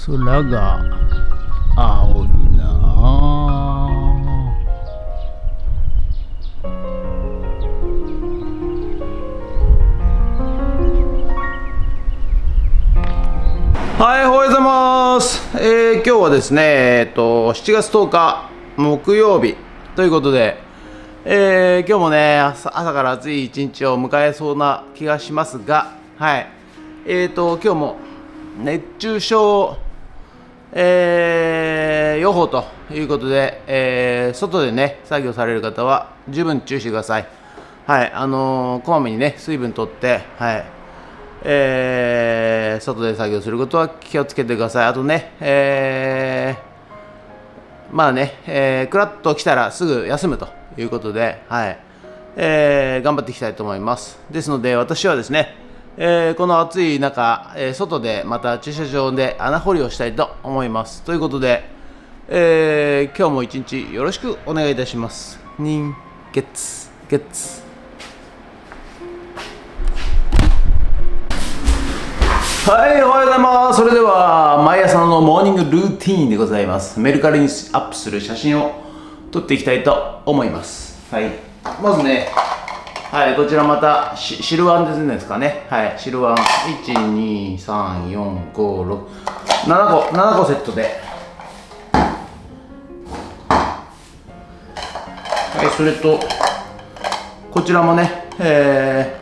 空が青いなあ。はい、おはようございます。今日はですね、7月10日木曜日ということで、今日もね朝から暑い一日を迎えそうな気がしますが、はい、今日も熱中症、予報ということで、外でね作業される方は十分注意してください。はい、こまめにね水分とって、はい、外で作業することは気をつけてください。あとね、まあね、クラッと来たらすぐ休むということで、はい、頑張っていきたいと思います。ですので私はですね、この暑い中、外でまた駐車場で穴掘りをしたいと思います。ということで、今日も一日よろしくお願いいたします。人月月はい、おはようございます。それでは毎朝のモーニングルーティーンでございます。メルカリにアップする写真を撮っていきたいと思います。はい、まずね、はい、こちらまた汁ワンですかね。はい、汁ワン1、2、3、4、5、6、7個セットで、はい、それとこちらもね、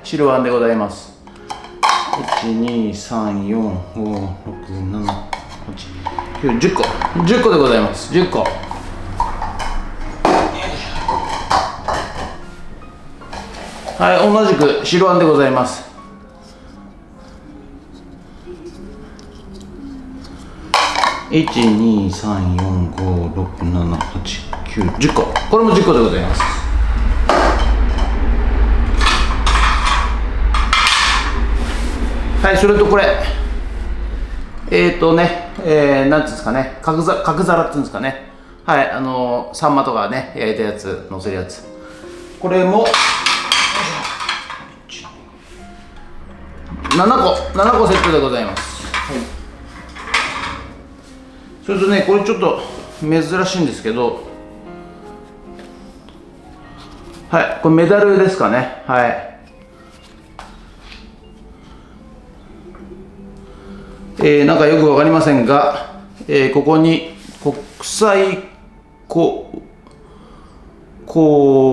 汁ワンでございます。1、2、3、4、5、6、7、8、9、10個10個でございます。10個、はい、同じく白あんでございます。1、2、3、4、5、6、7、8、9、10個、これも10個でございます。はい、それとこれなんていうんですかね、角皿っていうんですかね。はい、サンマとかね焼いたやつ乗せるやつ、これも7個セットでございます。はい、それとね、これちょっと珍しいんですけど、はい、これメダルですかね。はい、なんかよくわかりませんが、ここに国際港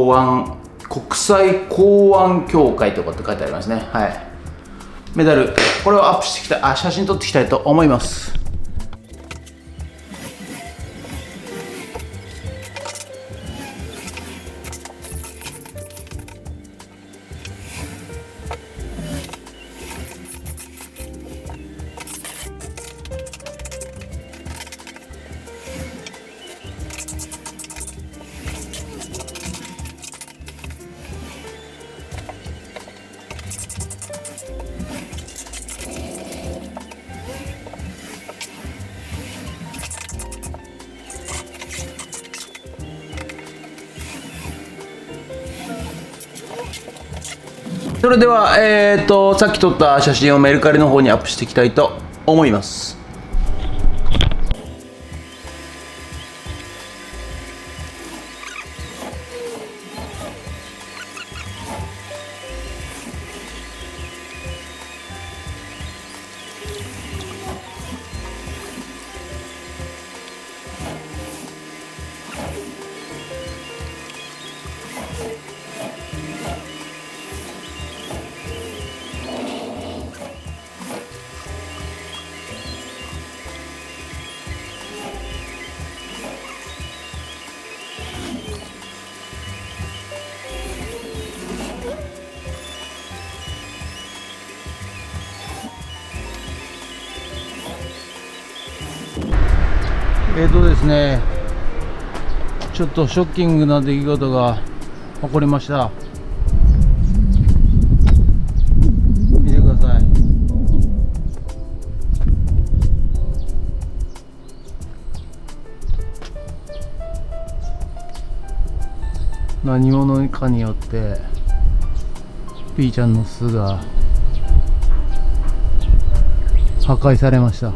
湾協会とかって書いてありますね。はい、メダル、これをアップしてきた、写真撮っていきたいと思います。それでは、さっき撮った写真をメルカリの方にアップしていきたいと思います。ですね、ちょっとショッキングな出来事が起こりました。見てください。何者かによってピーちゃんの巣が破壊されました。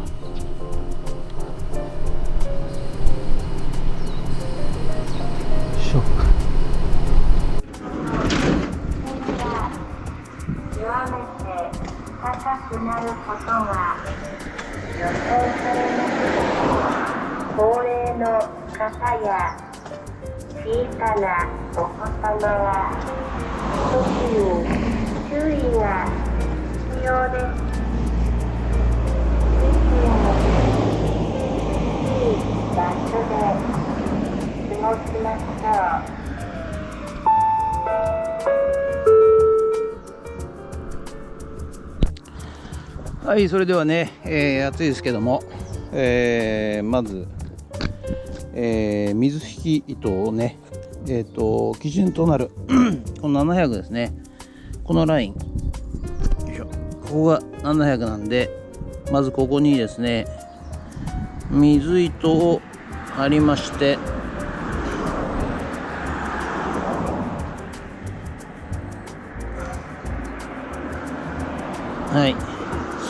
高齢の方や小さなお子様は特に注意が必要です。いつもいい場所で過ごしましょう。はい、それではね、暑いですけども、まず、水引糸をね、基準となるこの700ですね、このライン、よいしょ、ここが700なんで、まずここにですね、水糸をありまして、はい、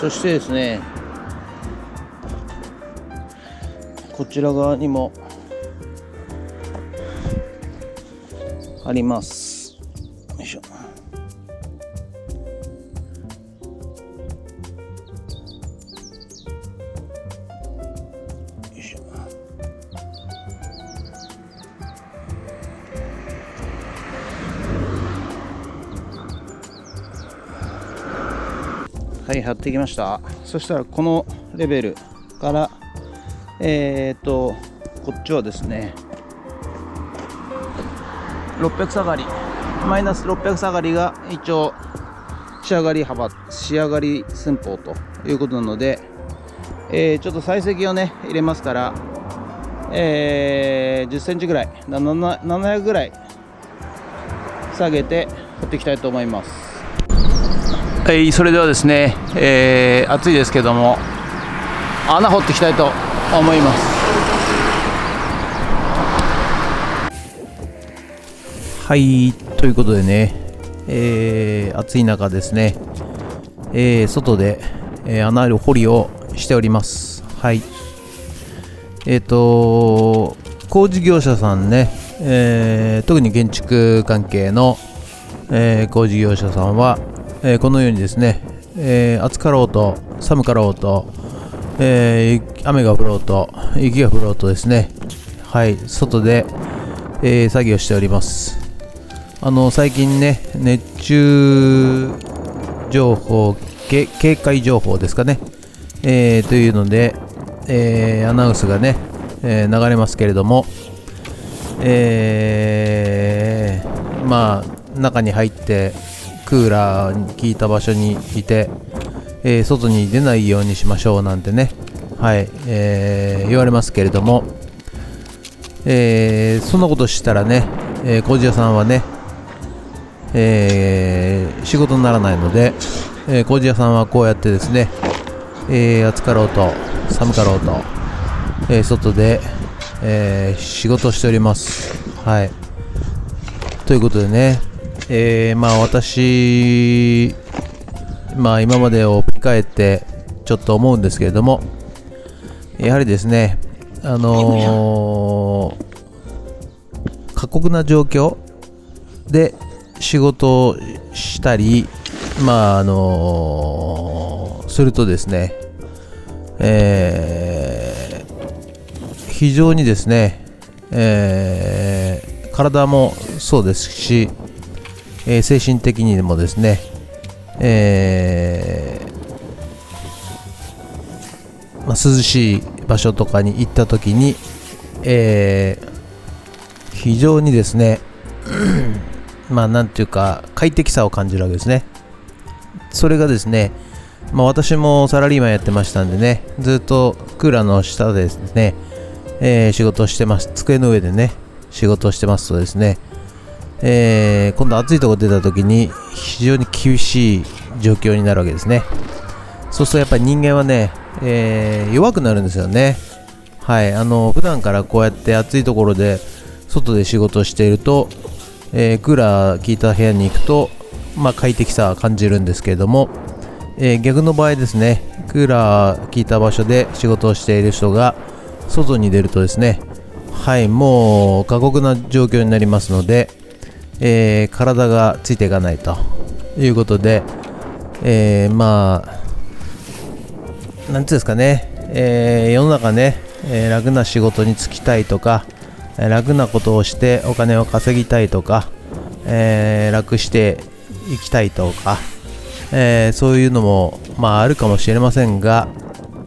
そしてですね、こちら側にもあります。よいしょ。よいしょ。はい、貼ってきました。そしたらこのレベルからこっちはですね600下がりマイナス600下がりが一応仕上がり寸法ということなので、ちょっと採石をね入れますから、10センチぐらい700ぐらい下げて掘っていきたいと思います。はい、それではですね、暑いですけども穴掘っていきたいと思います。はい、ということでね、暑い中ですね、外で、穴掘りをしております。はい。工事業者さんね、特に建築関係の、工事業者さんは、このようにですね、暑かろうと寒かろうと、雨が降ろうと雪が降ろうとですね、はい、外で、作業しております。最近ね、熱中情報、警戒情報ですかね、というので、アナウンスがね、流れますけれども、まあ中に入ってクーラーに効いた場所にいて、外に出ないようにしましょうなんてね、はい、言われますけれども、そんなことしたらね、工事屋さんはね、仕事にならないので、工事屋さんはこうやってですね、暑かろうと寒かろうと、外で、仕事をしております。はい。ということでね、私、今までを振り返ってちょっと思うんですけれども、やはりですね、過酷な状況で仕事をしたり、するとですね、非常にですね、体もそうですし、精神的にもですね、涼しい場所とかに行った時に、非常にですねなんていうか快適さを感じるわけですね。それがですね、私もサラリーマンやってましたんでね、ずっとクーラーの下でですね、仕事をしてます。机の上でね仕事をしてますとですね、今度暑いところ出た時に非常に厳しい状況になるわけですね。そうするとやっぱり人間はね、弱くなるんですよね。はい、普段からこうやって暑いところで外で仕事をしていると、クーラー効いた部屋に行くと、快適さは感じるんですけれども、逆の場合ですね、クーラー効いた場所で仕事をしている人が外に出るとですね、はい、もう過酷な状況になりますので、体がついていかないということで、なんていうんですかね、世の中ね、楽な仕事に就きたいとか、楽なことをしてお金を稼ぎたいとか、楽していきたいとか、そういうのもあるかもしれませんが、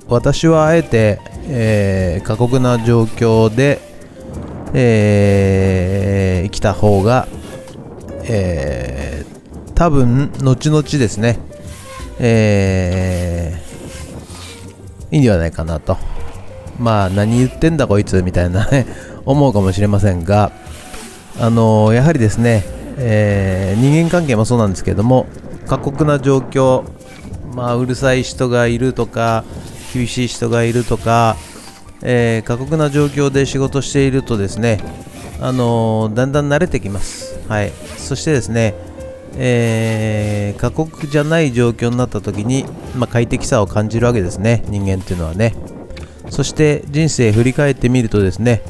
私はあえて、過酷な状況で、生きた方が、多分後々ですね、いいんではないかなと。何言ってんだこいつみたいなね思うかもしれませんが、やはりですね、人間関係もそうなんですけども、過酷な状況、うるさい人がいるとか厳しい人がいるとか、過酷な状況で仕事しているとですね、だんだん慣れてきます。はい。そしてですね、過酷じゃない状況になった時に、快適さを感じるわけですね、人間っていうのはね。そして人生振り返ってみるとですね、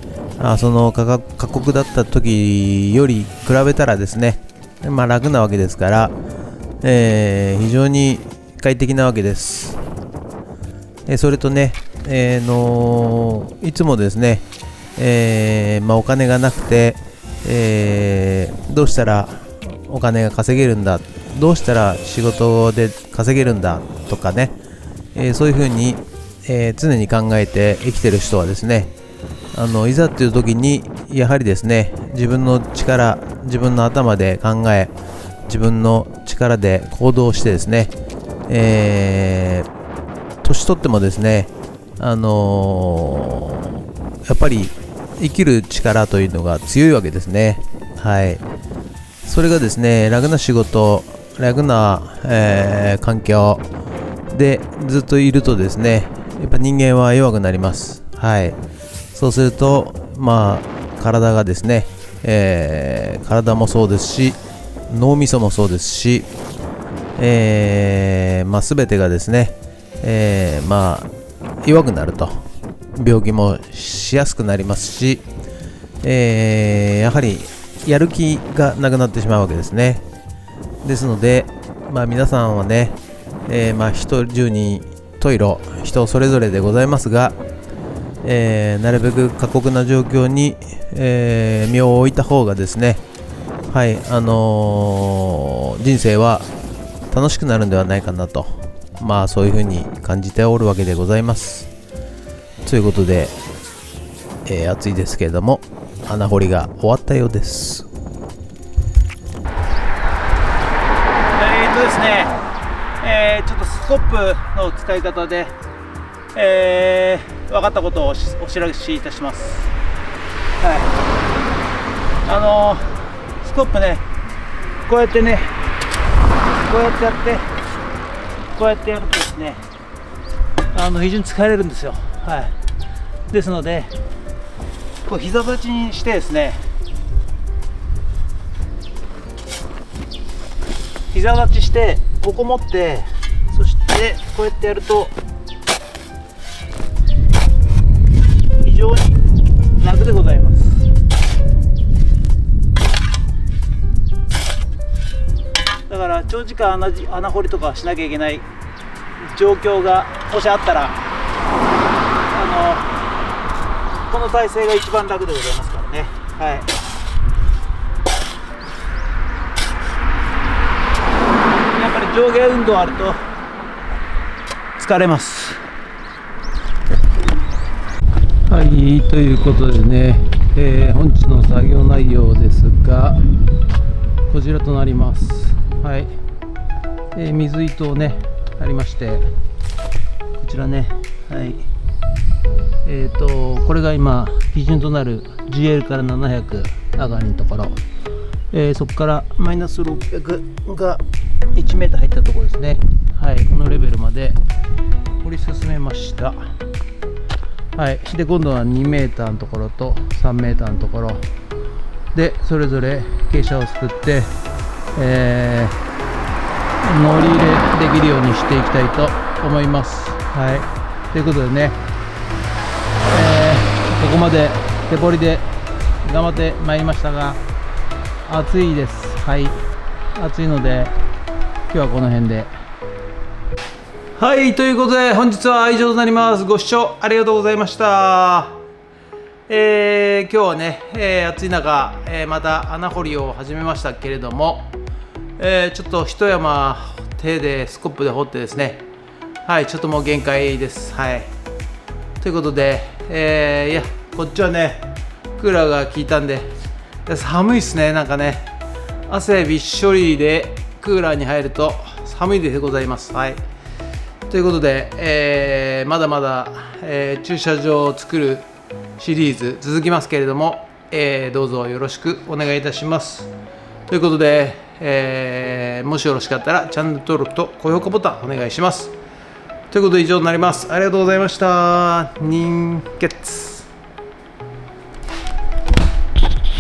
その過酷だった時より比べたらですね、楽なわけですから、非常に快適なわけです。それとね、いつもですね、お金がなくて、どうしたらお金が稼げるんだ、どうしたら仕事で稼げるんだとかね、そういうふうに、常に考えて生きてる人はですね、いざっていう時にやはりですね、自分の力、自分の頭で考え、自分の力で行動してですね、年取ってもですね、やっぱり生きる力というのが強いわけですね。はい。それがですね、楽な仕事、楽な、環境でずっといるとですね、やっぱ人間は弱くなります。はい。そうすると、体がですね、体もそうですし、脳みそもそうですし、全てがですね、弱くなると、病気もしやすくなりますし、やはりやる気がなくなってしまうわけですね。ですので、皆さんはね、人十人十色、人それぞれでございますが、なるべく過酷な状況に、身を置いた方がですね、はい、人生は楽しくなるんではないかなと、そういうふうに感じておるわけでございます。ということで、暑いですけれども、穴掘りが終わったようです。ですね、ちょっとスコップの使い方で、分かったことをお知らせいたします。はい。スコップね、こうやってね、こうやってやって、こうやってやるとですね、非常に疲れるんですよ。はい。ですので、こう膝立ちにしてですね、膝立ちしてここ持って、そしてこうやってやると非常に楽でございます。だから長時間穴掘りとかしなきゃいけない状況がもしあったら、この体勢が一番楽でございますからね。はい。やっぱり上下運動あると疲れます。はい、ということでね、本日の作業内容ですが、こちらとなります。はい、水糸をねありまして、こちらね、はい、これが今基準となる GL から700上がりのところ、そこからマイナス600が1メーター入ったところですね。はい、このレベルまで掘り進めました。はい、で今度は2メーターのところと3メーターのところでそれぞれ傾斜を作って、乗り入れできるようにしていきたいと思います。はい、ということでね、ここまで手掘りで頑張ってまいりましたが、暑いです。はい、暑いので今日はこの辺で。はい、ということで本日は以上となります。ご視聴ありがとうございました。今日はね、暑い中、また穴掘りを始めましたけれども、ちょっと一山手でスコップで掘ってですね、はい、ちょっともう限界です。はい、ということで、いやこっちはねクーラーが効いたんで寒いですね。なんかね汗びっしょりでクーラーに入ると寒いでございます。はい、ということで、まだまだ、駐車場を作るシリーズ続きますけれども、どうぞよろしくお願いいたします。ということで、もしよろしかったらチャンネル登録と高評価ボタンお願いします。ということで以上になります。ありがとうございました。人決